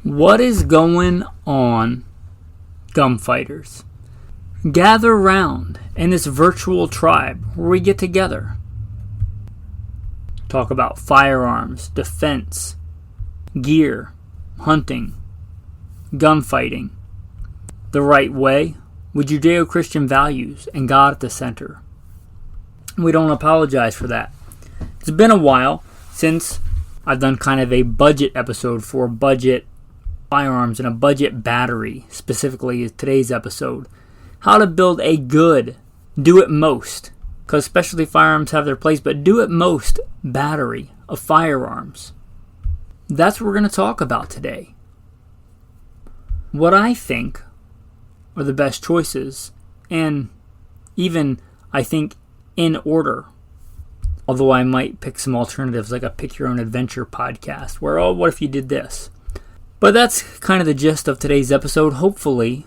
What is going on, gunfighters? Gather round in this virtual tribe where we get together. Talk about firearms, defense, gear, hunting, gunfighting, the right way, with Judeo-Christian values and God at the center. We don't apologize for that. It's been a while since I've done kind of a budget episode for budget firearms and a budget battery, specifically today's episode. How to build a good, do it most, because specialty firearms have their place, but do it most battery of firearms. That's what we're going to talk about today. What I think are the best choices, and even, I think, in order. Although I might pick some alternatives, like a Pick Your Own Adventure podcast, where, oh, what if you did this? But that's kind of the gist of today's episode. Hopefully,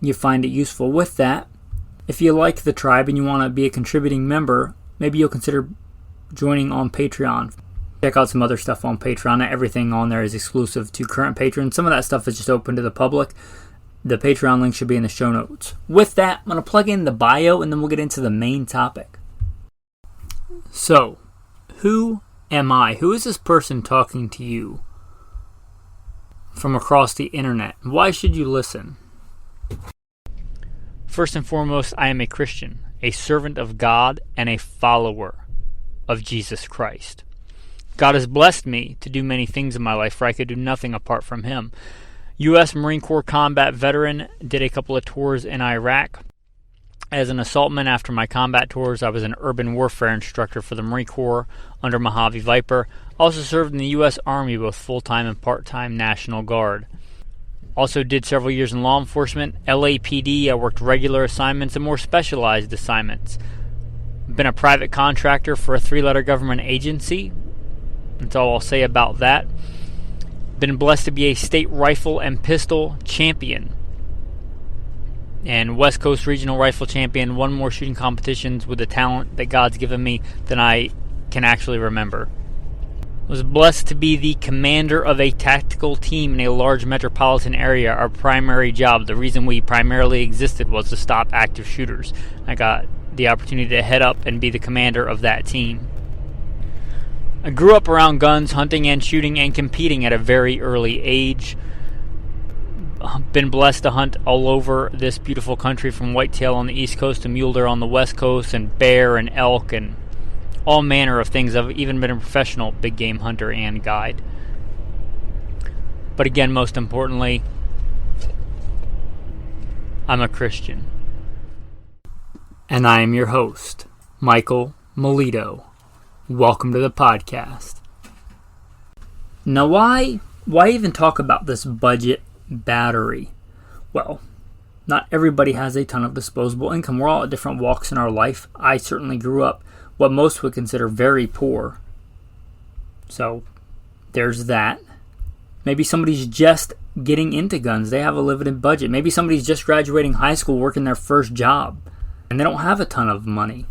you find it useful. With that, if you like the tribe and you want to be a contributing member, maybe you'll consider joining on Patreon. Check out some other stuff on Patreon. Not everything on there is exclusive to current patrons. Some of that stuff is just open to the public. The Patreon link should be in the show notes. With that, I'm going to plug in the bio and then we'll get into the main topic. So, who am I? Who is this person talking to you from across the internet? Why should you listen? First and foremost, I am a Christian, a servant of God, and a follower of Jesus Christ. God has blessed me to do many things in my life, for I could do nothing apart from Him. U.S. Marine Corps combat veteran, did a couple of tours in Iraq. As an assaultman after my combat tours, I was an urban warfare instructor for the Marine Corps under Mojave Viper. Also served in the U.S. Army, both full-time and part-time National Guard. Also did several years in law enforcement, LAPD. I worked regular assignments and more specialized assignments. Been a private contractor for a 3-letter government agency. That's all I'll say about that. Been blessed to be a state rifle and pistol champion. And West Coast Regional Rifle Champion. Won more shooting competitions with the talent that God's given me than I can actually remember. Was blessed to be the commander of a tactical team in a large metropolitan area. Our primary job, the reason we primarily existed, was to stop active shooters. I got the opportunity to head up and be the commander of that team. I grew up around guns, hunting and shooting and competing at a very early age. Been blessed to hunt all over this beautiful country, from whitetail on the East Coast to mule deer on the West Coast, and bear and elk and all manner of things. I've even been a professional big game hunter and guide. But again, most importantly, I'm a Christian. And I am your host, Michael Milito. Welcome to the podcast. Now, why even talk about this budget battery? Well, not everybody has a ton of disposable income. We're all at different walks in our life. I certainly grew up what most would consider very poor. So there's that. Maybe somebody's just getting into guns. They have a limited budget. Maybe somebody's just graduating high school, working their first job, and they don't have a ton of money.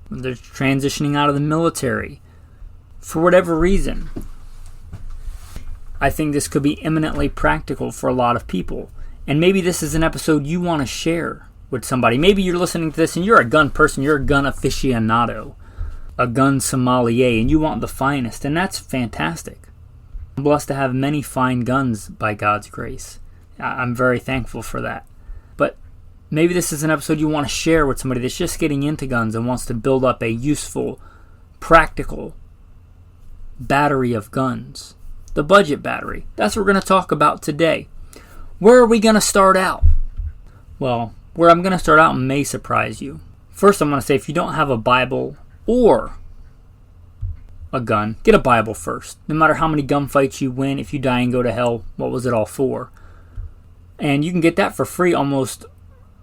They're transitioning out of the military for whatever reason. I think this could be eminently practical for a lot of people. And maybe this is an episode you want to share with somebody. Maybe you're listening to this and you're a gun person, you're a gun aficionado, a gun sommelier, and you want the finest, and that's fantastic. I'm blessed to have many fine guns by God's grace. I'm very thankful for that. But maybe this is an episode you want to share with somebody that's just getting into guns and wants to build up a useful, practical battery of guns. The budget battery. That's what we're going to talk about today. Where are we going to start out? Well, where I'm going to start out may surprise you. First, I'm going to say, if you don't have a Bible or a gun, get a Bible first. No matter how many gunfights you win, if you die and go to hell, what was it all for? And you can get that for free almost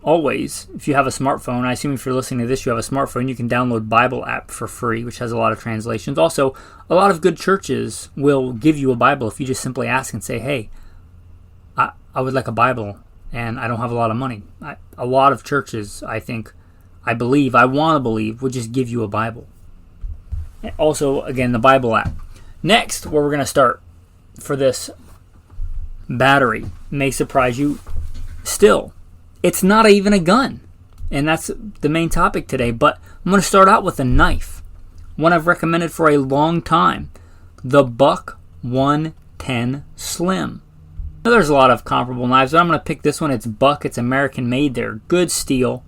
always if you have a smartphone. I assume if you're listening to this, you have a smartphone. You can download Bible app for free, which has a lot of translations. Also, a lot of good churches will give you a Bible if you just simply ask and say, hey, I would like a Bible and I don't have a lot of money. A lot of churches, I want to believe, would just give you a Bible. Also, again, the Bible app. Next, where we're going to start, for this battery may surprise you still. It's not even a gun. And that's the main topic today. But I'm going to start out with a knife. One I've recommended for a long time. The Buck 110 Slim. Now, there's a lot of comparable knives, but I'm going to pick this one. It's Buck. It's American made. They're good steel.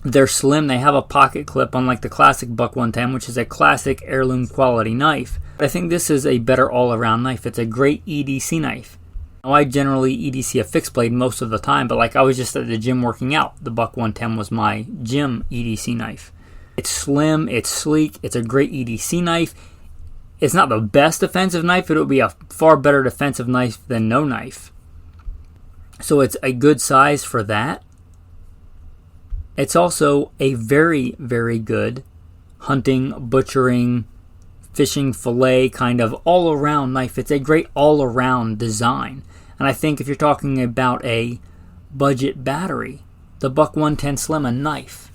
They're slim. They have a pocket clip, unlike the classic Buck 110, which is a classic heirloom quality knife. I think this is a better all-around knife. It's a great EDC knife. Now, I generally EDC a fixed blade most of the time, but like I was just at the gym working out. The Buck 110 was my gym EDC knife. It's slim, it's sleek, it's a great EDC knife. It's not the best defensive knife, but it would be a far better defensive knife than no knife. So it's a good size for that. It's also a very, very good hunting, butchering, fishing, fillet kind of all-around knife. It's a great all-around design. And I think if you're talking about a budget battery, the Buck 110 Slim, a knife,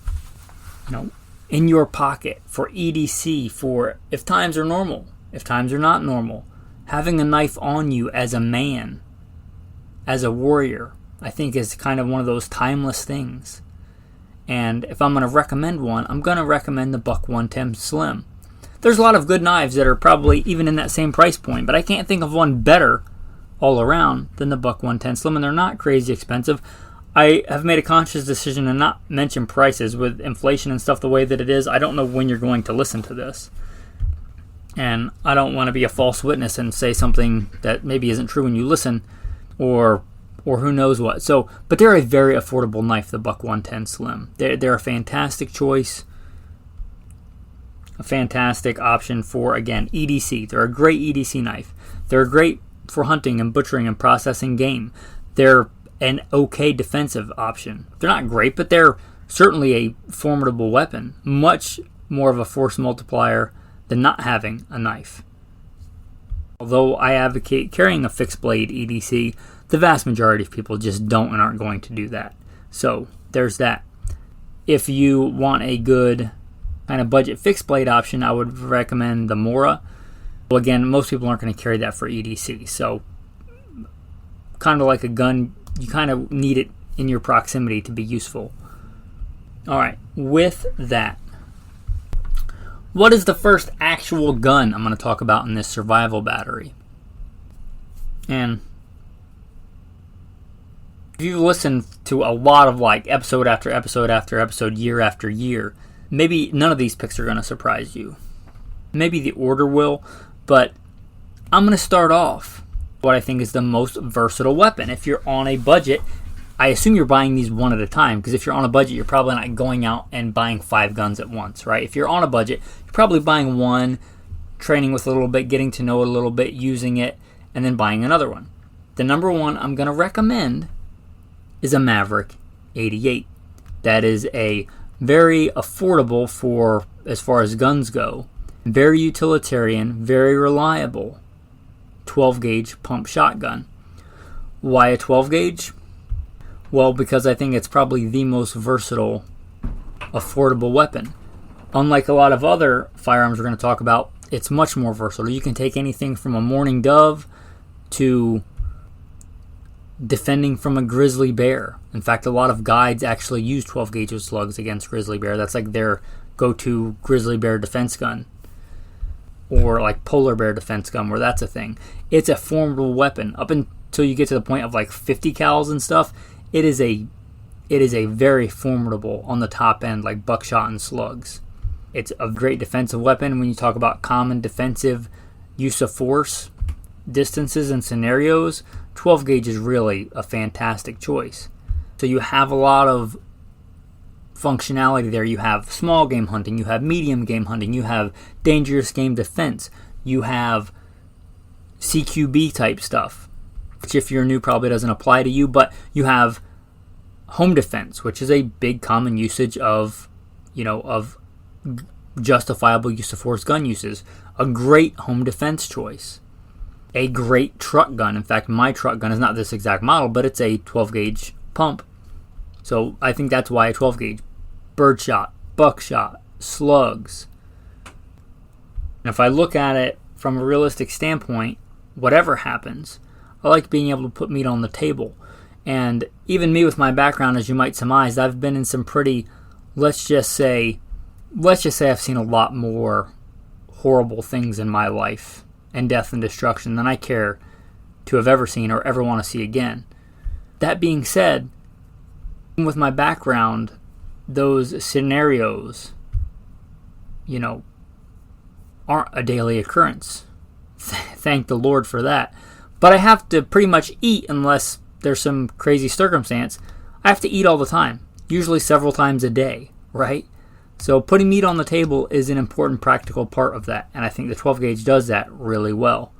in your pocket for EDC, for if times are normal, if times are not normal, having a knife on you as a man, as a warrior, I think is kind of one of those timeless things. And if I'm going to recommend one, I'm going to recommend the Buck 110 Slim. There's a lot of good knives that are probably even in that same price point, but I can't think of one better all around than the Buck 110 Slim, and they're not crazy expensive. I have made a conscious decision to not mention prices with inflation and stuff the way that it is. I don't know when you're going to listen to this, and I don't want to be a false witness and say something that maybe isn't true when you listen, or who knows what. So, but they're a very affordable knife, the Buck 110 Slim. They're a fantastic choice. A fantastic option for, again, EDC. They're a great EDC knife. They're great for hunting and butchering and processing game. They're an okay defensive option. They're not great, but they're certainly a formidable weapon. Much more of a force multiplier than not having a knife. Although I advocate carrying a fixed blade EDC, the vast majority of people just don't and aren't going to do that. So there's that. If you want a good kind of budget fixed blade option, I would recommend the Mora. Well, again, most people aren't going to carry that for EDC. So kind of like a gun, you kind of need it in your proximity to be useful. All right, with that, what is the first actual gun I'm going to talk about in this survival battery? And if you listen to a lot of like episode after episode after episode, year after year, maybe none of these picks are going to surprise you. Maybe the order will, but I'm going to start off what I think is the most versatile weapon. If you're on a budget, I assume you're buying these one at a time, because if you're on a budget, you're probably not going out and buying 5 guns at once, right? If you're on a budget, you're probably buying one, training with a little bit, getting to know it a little bit, using it, and then buying another one. The number one I'm going to recommend is a Maverick 88. That is a very affordable for as far as guns go, very utilitarian, very reliable 12 gauge pump shotgun. Why a 12 gauge? Well, because I think it's probably the most versatile, affordable weapon. Unlike a lot of other firearms we're going to talk about, it's much more versatile. You can take anything from a mourning dove to defending from a grizzly bear. In fact, a lot of guides actually use 12 gauge of slugs against grizzly bear. That's like their go-to grizzly bear defense gun. Or like polar bear defense gun, where that's a thing. It's a formidable weapon. Up until you get to the point of like 50 cals and stuff, it is a very formidable on the top end, like buckshot and slugs. It's a great defensive weapon. When you talk about common defensive use of force, distances and scenarios, 12 gauge is really a fantastic choice. So you have a lot of functionality there. You have small game hunting, you have medium game hunting, you have dangerous game defense, you have CQB type stuff, which if you're new probably doesn't apply to you, but you have home defense, which is a big common usage of justifiable use of force gun uses. A great home defense choice. A great truck gun. In fact, my truck gun is not this exact model, but it's a 12 gauge pump. So I think that's why a 12 gauge. Birdshot, buckshot, slugs. And if I look at it from a realistic standpoint, whatever happens, I like being able to put meat on the table. And even me with my background, as you might surmise, I've been in some pretty, let's just say I've seen a lot more horrible things in my life and death and destruction than I care to have ever seen or ever want to see again. That being said, with my background, those scenarios, aren't a daily occurrence. Thank the Lord for that. But I have to pretty much eat unless there's some crazy circumstance. I have to eat all the time, usually several times a day, right? So putting meat on the table is an important practical part of that, and I think the 12 gauge does that really well.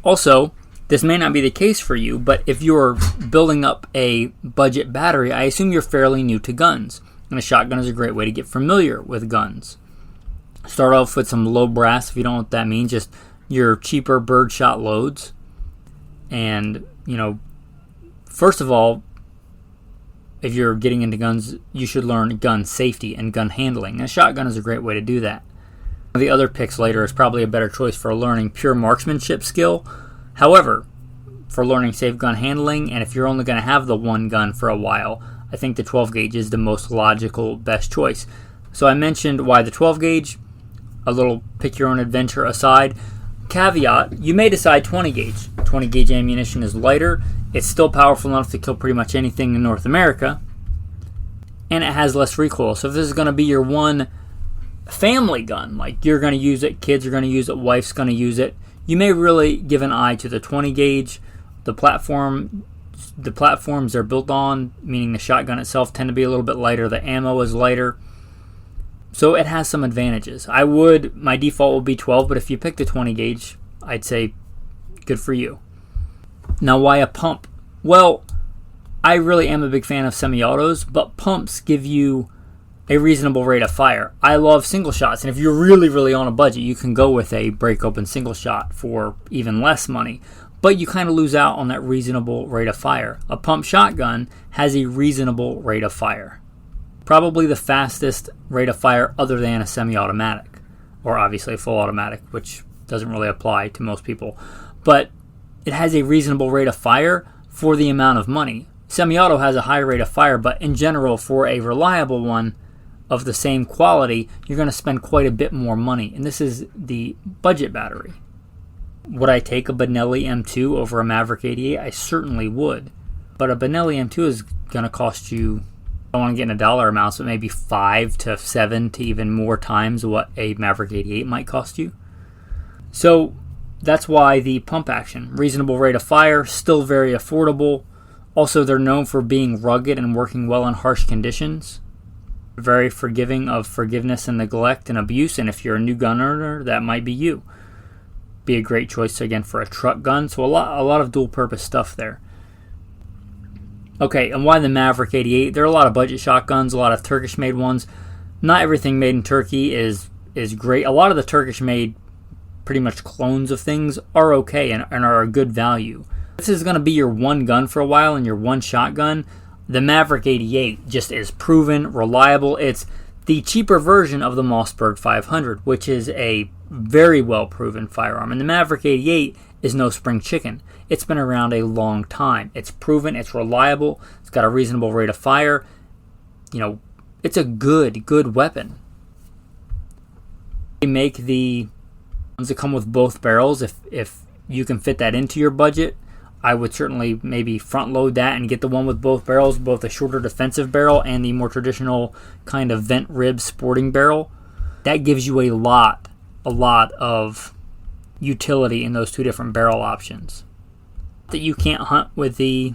Also, this may not be the case for you, but if you're building up a budget battery, I assume you're fairly new to guns, and a shotgun is a great way to get familiar with guns. Start off with some low brass, if you don't know what that means, just your cheaper birdshot loads. And, first of all, if you're getting into guns, you should learn gun safety and gun handling. And a shotgun is a great way to do that. The other picks later is probably a better choice for learning pure marksmanship skill. However, for learning safe gun handling, and if you're only going to have the one gun for a while, I think the 12 gauge is the most logical, best choice. So I mentioned why the 12 gauge, a little pick your own adventure aside. Caveat, you may decide 20 gauge. 20 gauge ammunition is lighter. It's still powerful enough to kill pretty much anything in North America. And it has less recoil. So if this is going to be your one family gun, like you're going to use it, kids are going to use it, wife's going to use it, you may really give an eye to the 20 gauge. The platforms they're built on, meaning the shotgun itself, tend to be a little bit lighter. The ammo is lighter. So it has some advantages. My default would be 12, but if you pick the 20 gauge, I'd say good for you. Now, why a pump? Well, I really am a big fan of semi-autos, but pumps give you a reasonable rate of fire. I love single shots, and if you're really, really on a budget, you can go with a break-open single shot for even less money, but you kind of lose out on that reasonable rate of fire. A pump shotgun has a reasonable rate of fire. Probably the fastest rate of fire other than a semi-automatic, or obviously a full automatic, which doesn't really apply to most people. But it has a reasonable rate of fire for the amount of money. Semi-auto has a high rate of fire, but in general, for a reliable one of the same quality, you're going to spend quite a bit more money. And this is the budget battery. Would I take a Benelli M2 over a Maverick 88? I certainly would. But a Benelli M2 is going to cost you, I don't want to get in a dollar amounts, but maybe 5 to 7 to even more times what a Maverick 88 might cost you. So that's why the pump action. Reasonable rate of fire, still very affordable. Also, they're known for being rugged and working well in harsh conditions. Very forgiving of forgiveness and neglect and abuse, and if you're a new gun owner, that might be you. Be a great choice, again, for a truck gun. So a lot of dual-purpose stuff there. Okay, and why the Maverick 88? There are a lot of budget shotguns, a lot of Turkish-made ones. Not everything made in Turkey is great. A lot of the Turkish-made, pretty much clones of things, are okay and are a good value. If this is going to be your one gun for a while and your one shotgun, the Maverick 88 just is proven, reliable. It's the cheaper version of the Mossberg 500, which is a very well-proven firearm. And the Maverick 88 is no spring chicken. It's been around a long time. It's proven, it's reliable, it's got a reasonable rate of fire. It's a good weapon. They make the ones that come with both barrels. If you can fit that into your budget, I would certainly maybe front load that and get the one with both barrels, both the shorter defensive barrel and the more traditional kind of vent rib sporting barrel. That gives you a lot of utility in those two different barrel options. That you can't hunt with the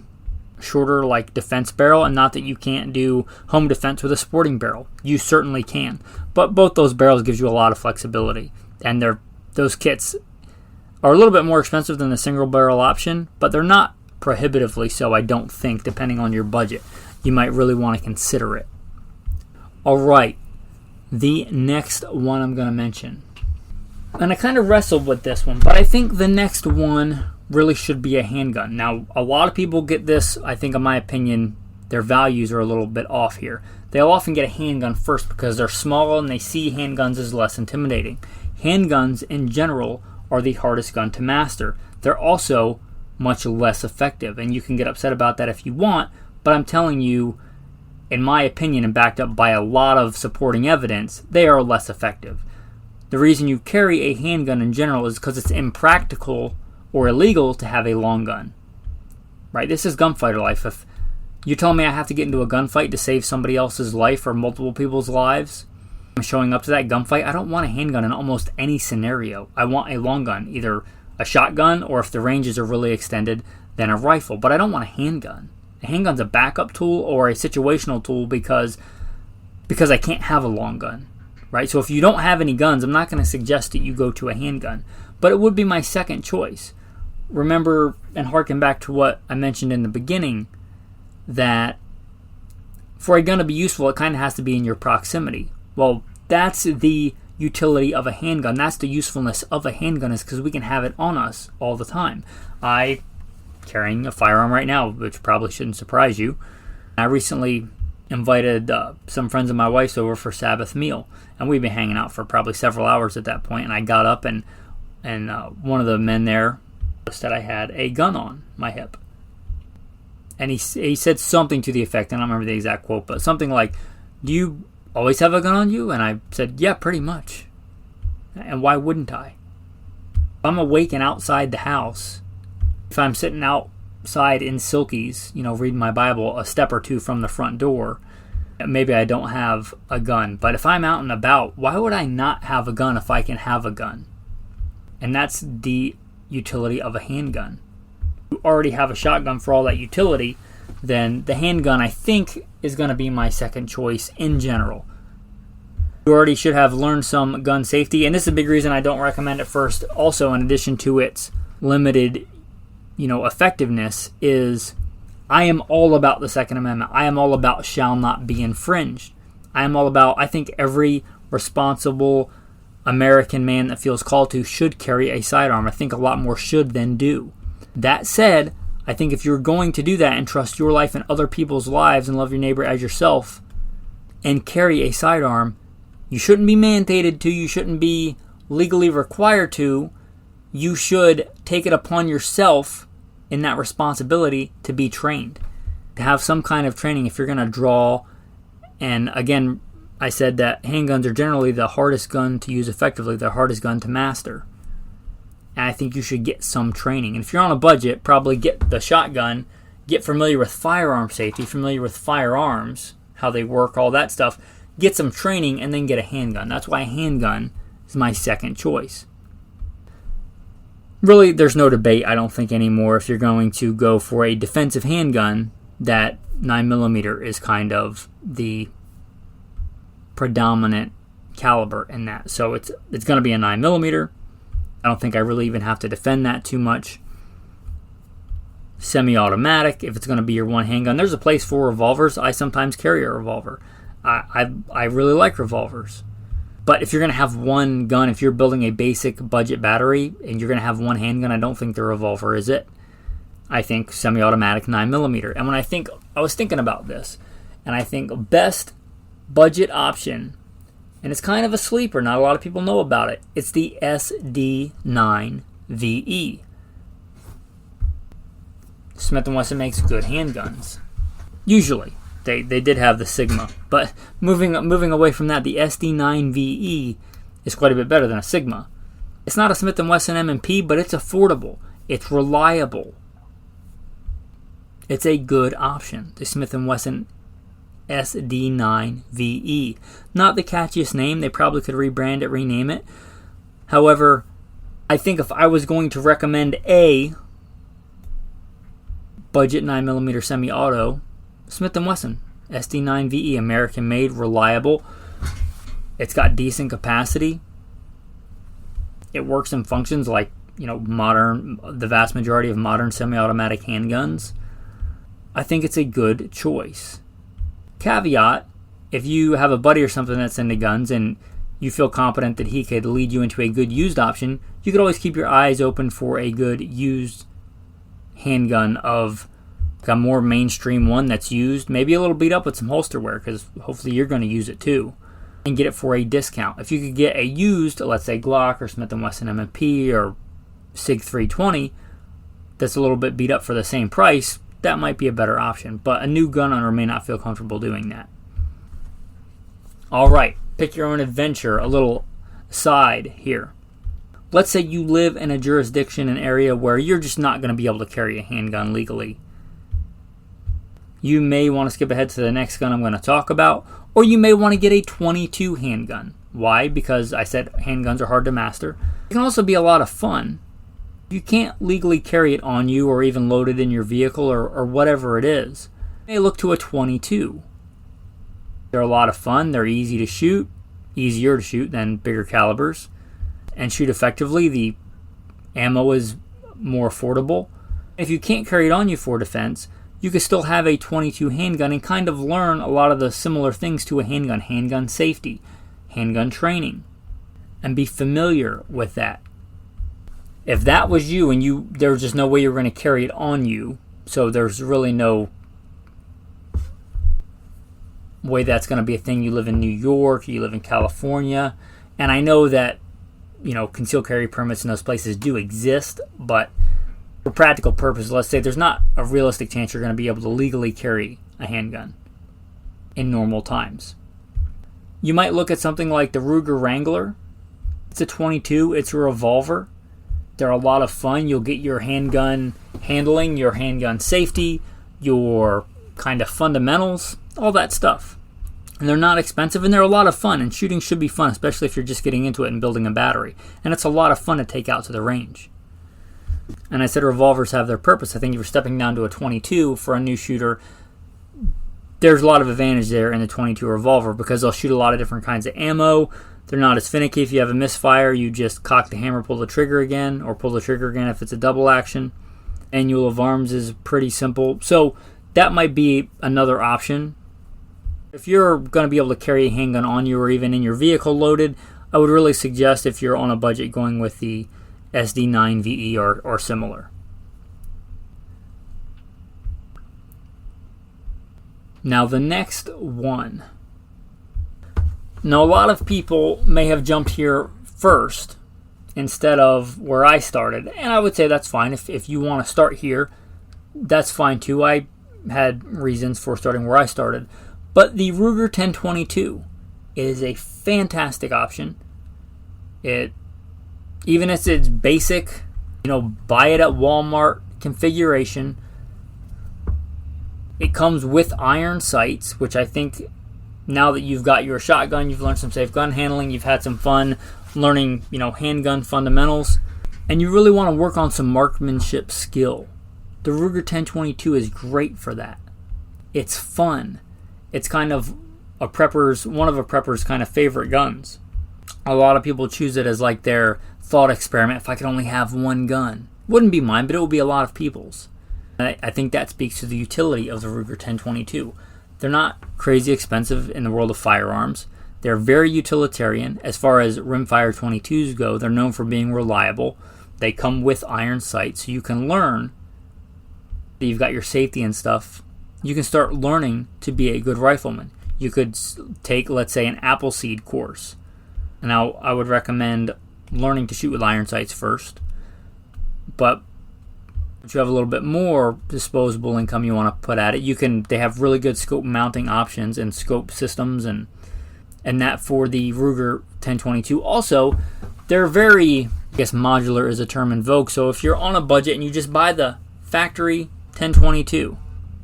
shorter defense barrel, and not that you can't do home defense with a sporting barrel. You certainly can. But both those barrels gives you a lot of flexibility. And those kits are a little bit more expensive than the single barrel option, but they're not prohibitively so, I don't think, depending on your budget. You might really want to consider it. Alright, the next one I'm going to mention. And I kind of wrestled with this one, but I think the next one really should be a handgun. Now, a lot of people get this, I think in my opinion, their values are a little bit off here. They'll often get a handgun first because they're small and they see handguns as less intimidating. Handguns in general are the hardest gun to master. They're also much less effective, and you can get upset about that if you want, but I'm telling you, in my opinion, and backed up by a lot of supporting evidence, they are less effective. The reason you carry a handgun in general is because it's impractical or illegal to have a long gun. Right? This is gunfighter life. If you tell me I have to get into a gunfight to save somebody else's life or multiple people's lives, I'm showing up to that gunfight, I don't want a handgun in almost any scenario. I want a long gun, either a shotgun, or if the ranges are really extended, then a rifle. But I don't want a handgun. A handgun's a backup tool or a situational tool because I can't have a long gun. Right? So if you don't have any guns, I'm not going to suggest that you go to a handgun. But it would be my second choice. Remember, and harken back to what I mentioned in the beginning, that for a gun to be useful, it kind of has to be in your proximity. Well, that's the utility of a handgun. That's the usefulness of a handgun, is because we can have it on us all the time. I carrying a firearm right now, which probably shouldn't surprise you. I recently invited some friends of my wife's over for Sabbath meal, and we've been hanging out for probably several hours at that point. And I got up, and one of the men there said I had a gun on my hip. And he said something to the effect, and I don't remember the exact quote, but something like, "Do you always have a gun on you?" And I said, "Yeah, pretty much. And why wouldn't I? If I'm awake and outside the house, if I'm sitting outside in silkies, reading my Bible a step or two from the front door, maybe I don't have a gun. But if I'm out and about, why would I not have a gun if I can have a gun?" And that's the utility of a handgun. If you already have a shotgun for all that utility, then the handgun, I think, is going to be my second choice in general. You already should have learned some gun safety, and this is a big reason I don't recommend it first. Also, in addition to its limited, effectiveness, is I am all about the Second Amendment. I am all about shall not be infringed. I am all about, I think every responsible American man that feels called to should carry a sidearm. I think a lot more should than do. That said, I think if you're going to do that and trust your life and other people's lives and love your neighbor as yourself and carry a sidearm, you shouldn't be mandated to, you shouldn't be legally required to, you should take it upon yourself in that responsibility to be trained, to have some kind of training if you're going to draw. And again, I said that handguns are generally the hardest gun to use effectively, the hardest gun to master. And I think you should get some training. And if you're on a budget, probably get the shotgun, get familiar with firearm safety, familiar with firearms, how they work, all that stuff. Get some training and then get a handgun. That's why a handgun is my second choice. Really, there's no debate, I don't think, anymore. If you're going to go for a defensive handgun, that 9mm is kind of the predominant caliber in that. So it's going to be a 9mm. I don't think I really even have to defend that too much. Semi-automatic, if it's going to be your one handgun. There's a place for revolvers. I sometimes carry a revolver. I really like revolvers. But if you're going to have one gun, if you're building a basic budget battery and you're going to have one handgun, I don't think the revolver is it. I think semi-automatic 9mm. And I was thinking about this, and I think best budget option, and it's kind of a sleeper, not a lot of people know about it, it's the SD9VE. Smith & Wesson makes good handguns. Usually. They did have the Sigma. But moving away from that, the SD9VE is quite a bit better than a Sigma. It's not a Smith & Wesson M&P, but it's affordable. It's reliable. It's a good option. The Smith & Wesson SD9VE. Not the catchiest name. They probably could rebrand it, rename it. However, I think if I was going to recommend a budget 9mm semi-auto, Smith & Wesson SD9VE, American made, reliable. It's got decent capacity. It works and functions like, the vast majority of modern semi-automatic handguns. I think it's a good choice. Caveat, if you have a buddy or something that's into guns and you feel confident that he could lead you into a good used option, you could always keep your eyes open for a good used handgun of a more mainstream one that's used, maybe a little beat up with some holster wear, because hopefully you're going to use it too. and get it for a discount. If you could get a used, let's say Glock or Smith & Wesson M&P or SIG 320 that's a little bit beat up for the same price, that might be a better option. But a new gun owner may not feel comfortable doing that. Alright, pick your own adventure. A little side here. Let's say you live in a jurisdiction, an area where you're just not going to be able to carry a handgun legally. You may want to skip ahead to the next gun I'm going to talk about, or you may want to get a .22 handgun. Why? Because I said handguns are hard to master. It can also be a lot of fun. You can't legally carry it on you or even load it in your vehicle or whatever it is. You may look to a .22. They're a lot of fun. They're easy to shoot, easier to shoot than bigger calibers, and shoot effectively. The ammo is more affordable. If you can't carry it on you for defense, you can still have a .22 handgun and kind of learn a lot of the similar things to a handgun. Handgun safety, handgun training, and be familiar with that. If that was you and there's just no way you're going to carry it on you, so there's really no way that's going to be a thing. You live in New York, you live in California, and I know that, concealed carry permits in those places do exist, but for practical purposes, let's say there's not a realistic chance you're going to be able to legally carry a handgun in normal times. You might look at something like the Ruger Wrangler. It's a .22, it's a revolver. They're a lot of fun. You'll get your handgun handling, your handgun safety, your kind of fundamentals, all that stuff. And they're not expensive, and they're a lot of fun, and shooting should be fun, especially if you're just getting into it and building a battery. And it's a lot of fun to take out to the range. And I said revolvers have their purpose. I think if you're stepping down to a .22 for a new shooter, there's a lot of advantage there in the .22 revolver because they'll shoot a lot of different kinds of ammo. They're not as finicky. If you have a misfire, you just cock the hammer, pull the trigger again, or pull the trigger again if it's a double action. Manual of arms is pretty simple. So that might be another option. If you're going to be able to carry a handgun on you or even in your vehicle loaded, I would really suggest, if you're on a budget, going with the SD9VE or similar. Now the next one. Now a lot of people may have jumped here first instead of where I started, and I would say that's fine. If you want to start here, that's fine too. I had reasons for starting where I started. But the Ruger 10/22 is a fantastic option. Even if it's basic, buy it at Walmart configuration. It comes with iron sights, which I think now that you've got your shotgun, you've learned some safe gun handling, you've had some fun learning, handgun fundamentals, and you really want to work on some marksmanship skill. The Ruger 10/22 is great for that. It's fun. It's kind of one of a prepper's kind of favorite guns. A lot of people choose it as like their thought experiment. If I could only have one gun. Wouldn't be mine, but it would be a lot of people's. I think that speaks to the utility of the Ruger 10/22. They're not crazy expensive in the world of firearms. They're very utilitarian. As far as rimfire 22s go, they're known for being reliable. They come with iron sights, so you can learn that you've got your safety and stuff. You can start learning to be a good rifleman. You could take, let's say, an Appleseed course. Now, I would recommend learning to shoot with iron sights first. But if you have a little bit more disposable income you want to put at it, they have really good scope mounting options and scope systems and that for the Ruger 10/22. Also, they're very, modular is a term in vogue. So if you're on a budget and you just buy the factory 10/22,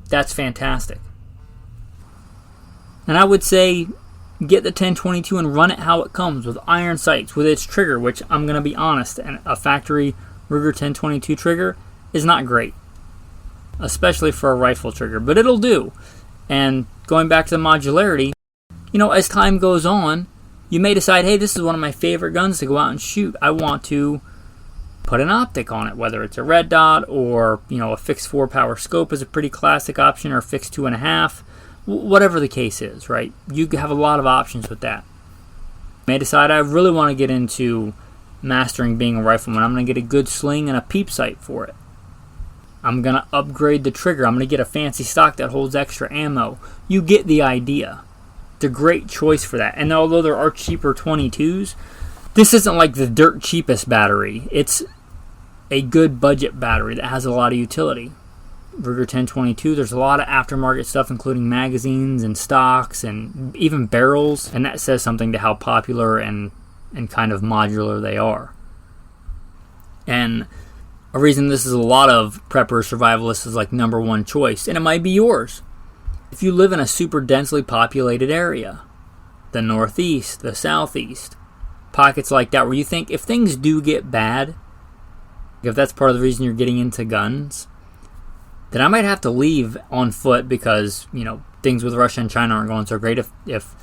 that's fantastic. And I would say get the 10/22 and run it how it comes, with iron sights, with its trigger, which I'm going to be honest, and a factory Ruger 10/22 trigger is not great, especially for a rifle trigger, but it'll do. And going back to the modularity, as time goes on, you may decide, hey, this is one of my favorite guns to go out and shoot. I want to put an optic on it, whether it's a red dot or, a fixed 4-power scope is a pretty classic option, or a fixed 2.5, whatever the case is, right? You have a lot of options with that. You may decide I really want to get into mastering being a rifleman. I'm going to get a good sling and a peep sight for it. I'm going to upgrade the trigger. I'm going to get a fancy stock that holds extra ammo. You get the idea. It's a great choice for that. And although there are cheaper 22s, this isn't like the dirt cheapest battery. It's a good budget battery that has a lot of utility. Ruger 1022, there's a lot of aftermarket stuff, including magazines and stocks and even barrels, and that says something to how popular and kind of modular they are. And a reason this is a lot of prepper survivalists is like number one choice, and it might be yours. If you live in a super densely populated area, the Northeast, the Southeast, pockets like that where you think if things do get bad, if that's part of the reason you're getting into guns, then I might have to leave on foot because, things with Russia and China aren't going so great. If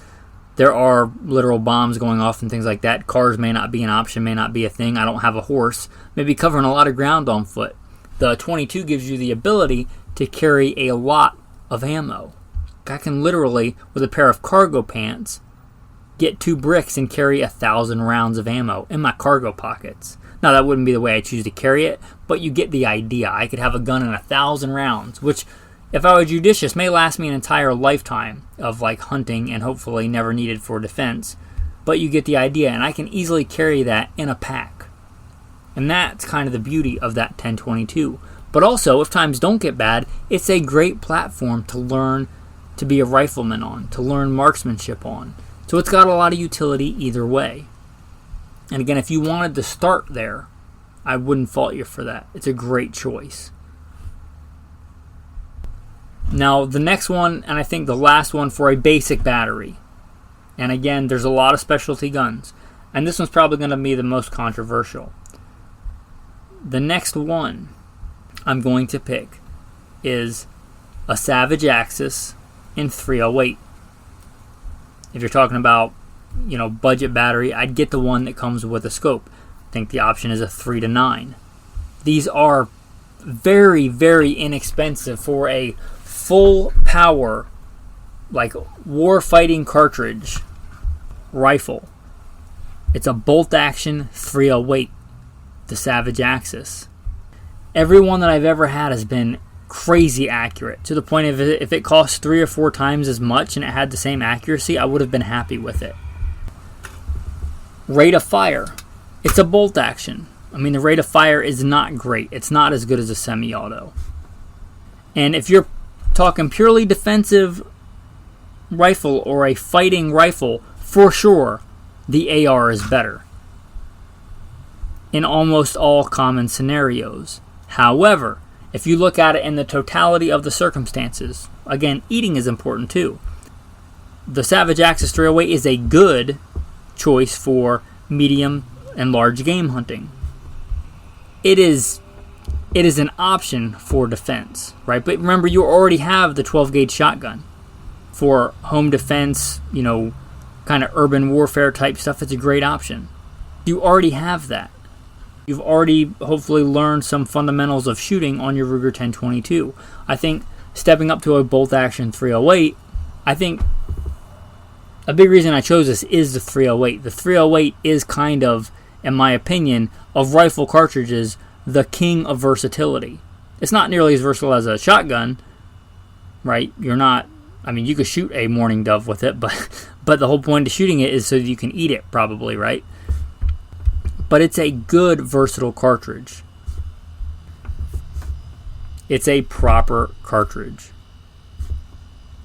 there are literal bombs going off and things like that, cars may not be an option, may not be a thing. I don't have a horse. Maybe covering a lot of ground on foot. The 22 gives you the ability to carry a lot of ammo. I can literally, with a pair of cargo pants, get 2 bricks and carry 1,000 rounds of ammo in my cargo pockets. Now, that wouldn't be the way I choose to carry it, but you get the idea. I could have a gun in 1,000 rounds, which, if I were judicious, may last me an entire lifetime of hunting and hopefully never needed for defense. But you get the idea, and I can easily carry that in a pack. And that's kind of the beauty of that 1022. But also, if times don't get bad, it's a great platform to learn to be a rifleman on, to learn marksmanship on. So it's got a lot of utility either way. And again, if you wanted to start there, I wouldn't fault you for that. It's a great choice. Now, the next one, and I think the last one for a basic battery. And again, there's a lot of specialty guns. And this one's probably going to be the most controversial. The next one I'm going to pick is a Savage Axis in 308. If you're talking about, budget battery, I'd get the one that comes with a scope. I think the option is a 3-9. These are very, very inexpensive for a full power, war fighting cartridge rifle. It's a bolt action 308, the Savage Axis. Every one that I've ever had has been crazy accurate, to the point of if it cost 3 or 4 times as much and it had the same accuracy, I would have been happy with it. Rate of fire. It's a bolt action. The rate of fire is not great. It's not as good as a semi-auto. And if you're talking purely defensive rifle or a fighting rifle, for sure, the AR is better in almost all common scenarios. However, if you look at it in the totality of the circumstances, again, eating is important too. The Savage Axis 308 is a good choice for medium and large game hunting. It is an option for defense, right? But remember, you already have the 12 gauge shotgun for home defense, kind of urban warfare type stuff. It's a great option. You already have that. You've already hopefully learned some fundamentals of shooting on your Ruger 1022. I think stepping up to a bolt action 308, I think a big reason I chose this is the 308. The 308 is kind of, in my opinion, of rifle cartridges, the king of versatility. It's not nearly as versatile as a shotgun, right? You could shoot a mourning dove with it, but the whole point of shooting it is so that you can eat it, probably, right? But it's a good, versatile cartridge. It's a proper cartridge.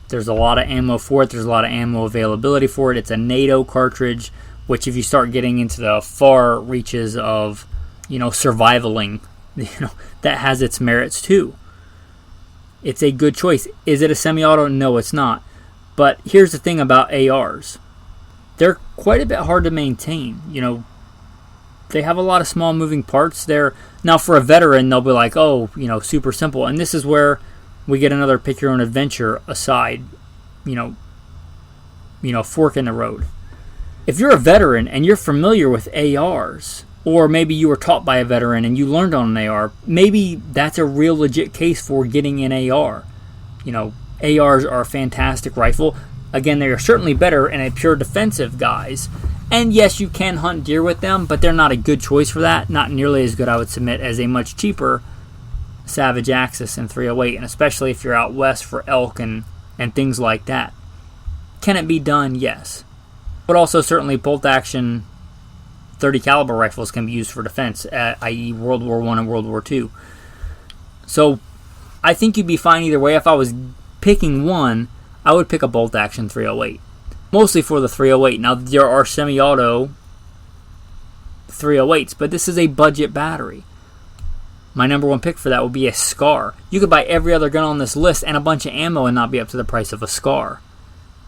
There's a lot of ammo for it. There's a lot of ammo availability for it. It's a NATO cartridge, which if you start getting into the far reaches of, survivaling, that has its merits too. It's a good choice. Is it a semi-auto? No, it's not. But here's the thing about ARs. They're quite a bit hard to maintain. They have a lot of small moving parts. Now for a veteran, they'll be like, super simple. And this is where we get another pick your own adventure aside, fork in the road. If you're a veteran and you're familiar with ARs, or maybe you were taught by a veteran and you learned on an AR, maybe that's a real legit case for getting an AR. ARs are a fantastic rifle. Again, they are certainly better in a pure defensive guise. And yes, you can hunt deer with them, but they're not a good choice for that. Not nearly as good, I would submit, as a much cheaper Savage Axis in 308, and especially if you're out west for elk and things like that. Can it be done? Yes. But also certainly bolt-action 30 caliber rifles can be used for defense, i.e. World War I and World War II. So I think you'd be fine either way. If I was picking one, I would pick a bolt-action 308. Mostly for the 308. Now, there are semi-auto 308s, but this is a budget battery. My number one pick for that would be a SCAR. You could buy every other gun on this list and a bunch of ammo and not be up to the price of a SCAR.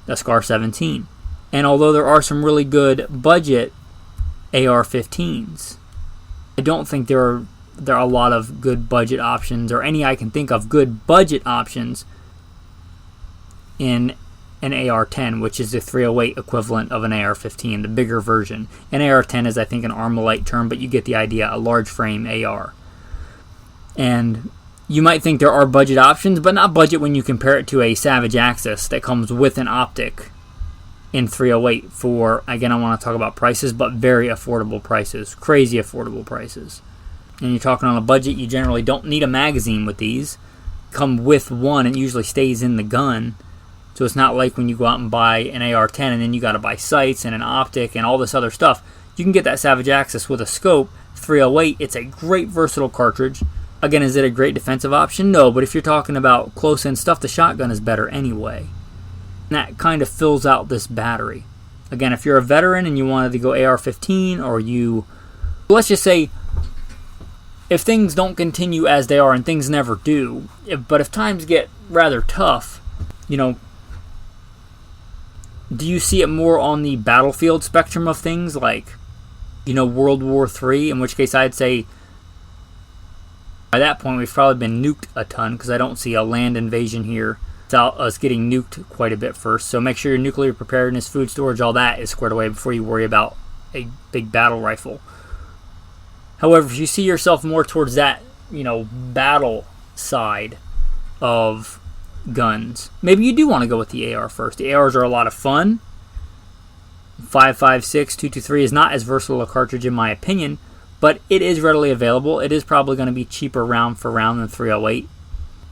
The SCAR 17. And although there are some really good budget AR-15s, I don't think there are a lot of good budget options, or any I can think of good budget options in an AR-10, which is the 308 equivalent of an AR-15, the bigger version. An AR-10 is, I think, an Armalite term, but you get the idea, a large frame AR. And you might think there are budget options, but not budget when you compare it to a Savage Axis that comes with an optic in 308 for, again, I want to talk about prices, but very affordable prices, crazy affordable prices. And you're talking on a budget, you generally don't need a magazine with these. Come with one, it usually stays in the gun. So it's not like when you go out and buy an AR-10 and then you got to buy sights and an optic and all this other stuff. You can get that Savage Axis with a scope, 308. It's a great versatile cartridge. Again, is it a great defensive option? No, but if you're talking about close-in stuff, the shotgun is better anyway. And that kind of fills out this battery. Again, if you're a veteran and you wanted to go AR-15, or you, let's just say, if things don't continue as they are, and things never do, but if times get rather tough, you know, do you see it more on the battlefield spectrum of things, like, you know, World War III, in which case I'd say by that point we've probably been nuked a ton, because I don't see a land invasion here without us getting nuked quite a bit first. So make sure your nuclear preparedness, food storage, all that is squared away before you worry about a big battle rifle. However, if you see yourself more towards that, you know, battle side of guns, maybe you do want to go with the AR first. The ARs are a lot of fun. 5.56, 223 is not as versatile a cartridge in my opinion, but it is readily available. It is probably going to be cheaper round for round than 308.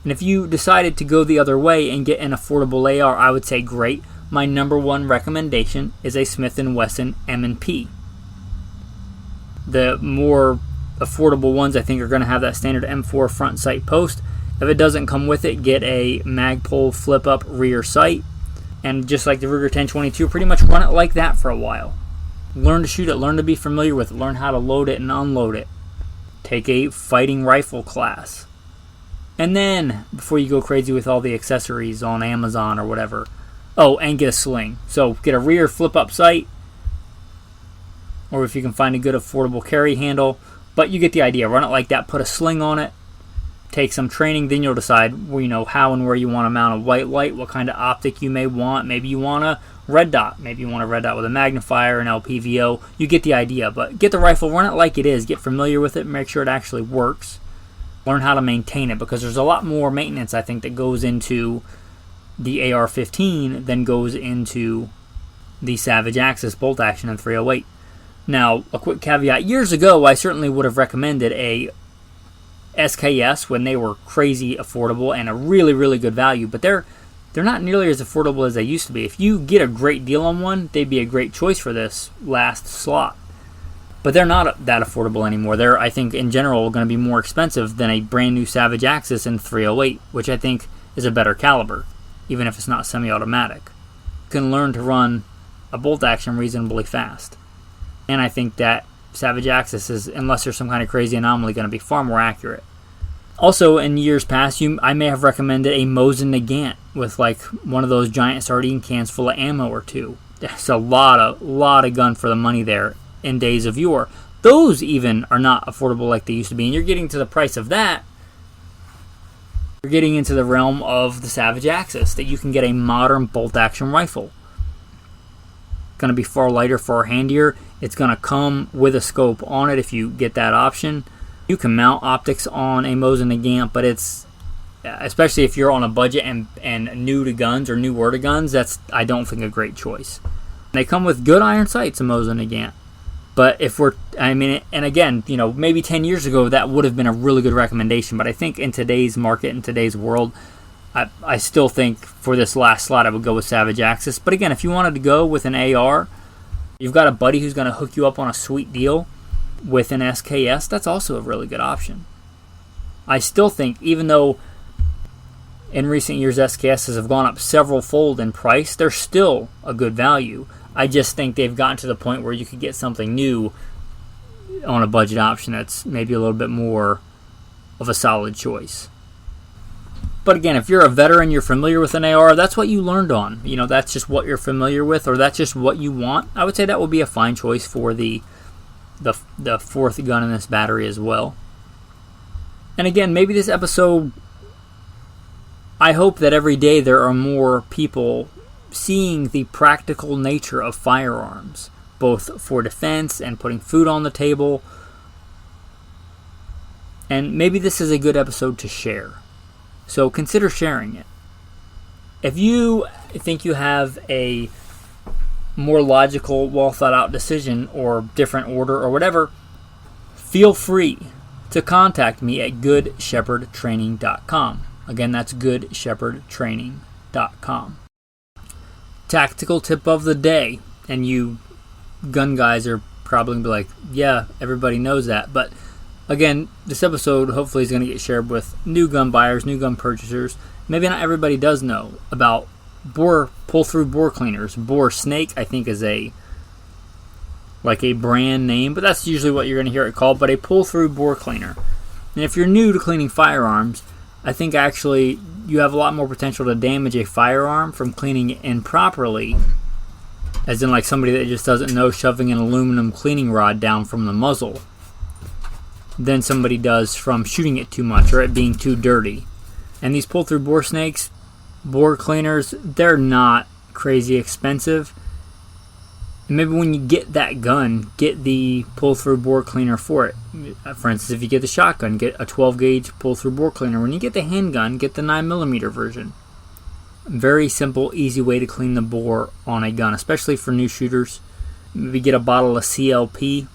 And if you decided to go the other way and get an affordable AR, I would say great. My number one recommendation is a Smith & Wesson M&P. The more affordable ones, I think, are going to have that standard M4 front sight post. If it doesn't come with it, get a Magpul flip-up rear sight. And just like the Ruger 1022, pretty much run it like that for a while. Learn to shoot it, learn to be familiar with it, learn how to load it and unload it. Take a fighting rifle class. And then, before you go crazy with all the accessories on Amazon or whatever, oh, and get a sling. So get a rear flip-up sight, or if you can find a good affordable carry handle. But you get the idea. Run it like that, put a sling on it, take some training, then you'll decide, you know, how and where you want to mount a white light, what kind of optic you may want. Maybe you want a red dot. Maybe you want a red dot with a magnifier, an LPVO. You get the idea. But get the rifle, run it like it is, get familiar with it, make sure it actually works. Learn how to maintain it, because there's a lot more maintenance, I think, that goes into the AR-15 than goes into the Savage Axis bolt action in 308. Now, a quick caveat. Years ago, I certainly would have recommended a SKS when they were crazy affordable and a really, really good value, but they're not nearly as affordable as they used to be. If you get a great deal on one, they'd be a great choice for this last slot. But they're not that affordable anymore. They're, I think, in general, going to be more expensive than a brand new Savage Axis in 308, which I think is a better caliber, even if it's not semi-automatic. You can learn to run a bolt action reasonably fast. And I think that Savage Axis is, unless there's some kind of crazy anomaly, going to be far more accurate. Also, in years past, I may have recommended a Mosin Nagant with like one of those giant sardine cans full of ammo or two. There's a lot of gun for the money there in days of yore. Those even are not affordable like they used to be, and you're getting to the price of that. You're getting into the realm of the Savage Axis, that you can get a modern bolt-action rifle. It's going to be far lighter, far handier. It's going to come with a scope on it if you get that option. You can mount optics on a Mosin Nagant, but it's, especially if you're on a budget and new to guns or newer to guns, that's, I don't think, a great choice. They come with good iron sights, a Mosin Nagant. But if we're, I mean, and again, you know, maybe 10 years ago that would have been a really good recommendation. But I think in today's market, in today's world, I still think for this last slot I would go with Savage Axis. But again, if you wanted to go with an AR, you've got a buddy who's going to hook you up on a sweet deal with an SKS, that's also a really good option. I still think, even though in recent years SKSs have gone up several fold in price, they're still a good value. I just think they've gotten to the point where you could get something new on a budget option that's maybe a little bit more of a solid choice. But again, if you're a veteran, you're familiar with an AR, that's what you learned on. That's just what you're familiar with, or that's just what you want. I would say that would be a fine choice for the fourth gun in this battery as well. And again, maybe this episode, I hope that every day there are more people seeing the practical nature of firearms, both for defense and putting food on the table. And maybe this is a good episode to share. So consider sharing it. If you think you have a more logical, well thought out decision or different order or whatever, feel free to contact me at goodshepherdtraining.com. Again, that's goodshepherdtraining.com. Tactical tip of the day, and you gun guys are probably going to be like, yeah, everybody knows that, but again, this episode hopefully is going to get shared with new gun buyers, new gun purchasers. Maybe not everybody does know about pull-through bore cleaners. Bore Snake, I think, is a brand name, but that's usually what you're going to hear it called, but a pull-through bore cleaner. And if you're new to cleaning firearms, I think actually you have a lot more potential to damage a firearm from cleaning it improperly, as in like somebody that just doesn't know shoving an aluminum cleaning rod down from the muzzle, than somebody does from shooting it too much or it being too dirty. And these pull-through bore snakes, bore cleaners, they're not crazy expensive. And maybe when you get that gun, get the pull-through bore cleaner for it. For instance, if you get the shotgun, get a 12-gauge pull-through bore cleaner. When you get the handgun, get the 9mm version. Very simple, easy way to clean the bore on a gun, especially for new shooters. Maybe get a bottle of CLP.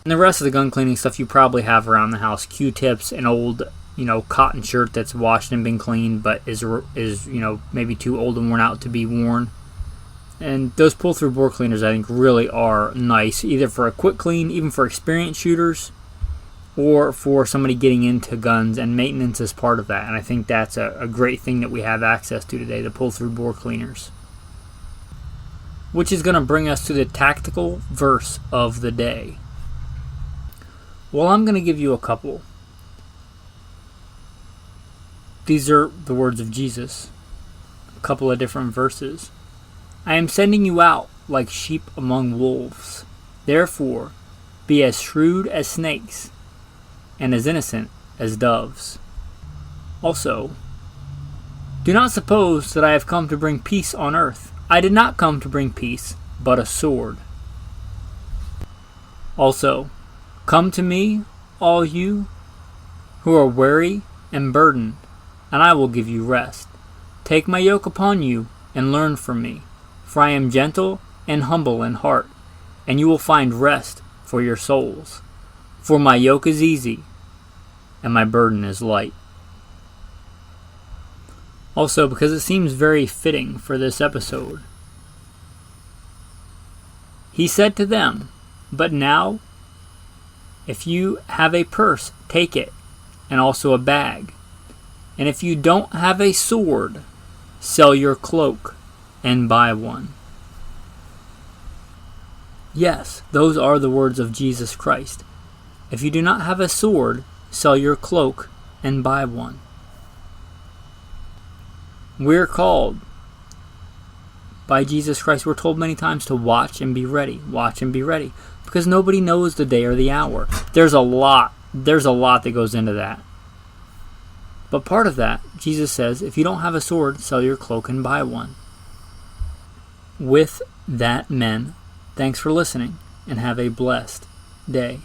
And the rest of the gun cleaning stuff you probably have around the house. Q-tips, an old, cotton shirt that's washed and been cleaned but is maybe too old and worn out to be worn. And those pull-through bore cleaners, I think, really are nice, either for a quick clean, even for experienced shooters, or for somebody getting into guns, and maintenance is part of that. And I think that's a great thing that we have access to today, the pull-through bore cleaners. Which is going to bring us to the tactical verse of the day. Well, I'm going to give you a couple. These are the words of Jesus. A couple of different verses. I am sending you out like sheep among wolves. Therefore, be as shrewd as snakes and as innocent as doves. Also, do not suppose that I have come to bring peace on earth. I did not come to bring peace, but a sword. Also, come to me, all you who are weary and burdened, and I will give you rest. Take my yoke upon you and learn from me, for I am gentle and humble in heart, and you will find rest for your souls. For my yoke is easy, and my burden is light. Also, because it seems very fitting for this episode, he said to them, but now, if you have a purse, take it, and also a bag. And if you don't have a sword, sell your cloak and buy one. Yes, those are the words of Jesus Christ. If you do not have a sword, sell your cloak and buy one. We're called by Jesus Christ. We're told many times to watch and be ready. Watch and be ready. Because nobody knows the day or the hour. There's a lot that goes into that. But part of that, Jesus says, if you don't have a sword, sell your cloak and buy one. With that, men, thanks for listening, and have a blessed day.